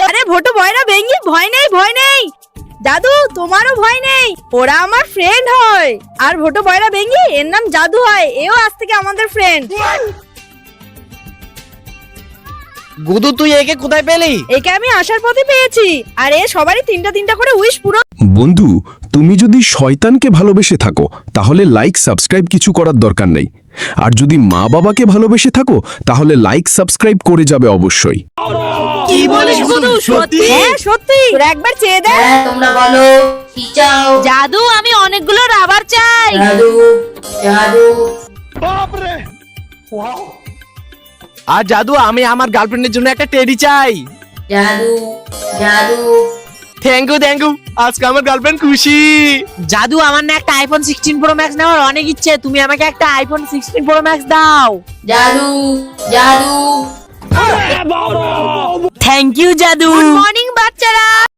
আরে ভোটু ভয় না ভেঙ্গি, ভয় নেই ভয় নেই দাদু, তোমারও ভয় নেই, ওরা আমার ফ্রেন্ড হয়। আর ভোটু ভয়রা ভেঙ্গি এর নাম জাদু হয়, এও আজ থেকে আমাদের ফ্রেন্ড। গুদু তুই একে কোথায় পেলি? একে আমি আসার পথে পেয়েছি, আর এ সবারই তিনটা তিনটা করে উইশ পুরো। বন্ধু, তুমি যদি শয়তানকে ভালোবেসে থাকো তাহলে লাইক সাবস্ক্রাইব কিছু করার দরকার নেই, আর যদি মা বাবাকে ভালোবেসে থাকো তাহলে লাইক সাবস্ক্রাইব করে যাবে অবশ্যই। কি বলিস গুদু? সত্যি? হ্যাঁ সত্যি। তোরা একবার চেয়ে দেখ। হ্যাঁ তোমরা বলো কি চাও? জাদু, আমি অনেকগুলো রাবার চাই। জাদু জাদু আর জাদু, আমি আমার গার্লফ্রেন্ডের জন্য একটা টেডি চাই। জাদু জাদু থ্যাংক ইউ, আজকে আমার গার্লফ্রেন্ড খুশি। জাদু, আমার না একটা আইফোন 16 প্রো ম্যাক্স নেওয়ার অনেক ইচ্ছে, তুমি আমাকে একটা আইফোন 16 প্রো ম্যাক্স দাও। জাদু জাদু থ্যাংক ইউ জাদু। গুড মর্নিং বাচ্চারা।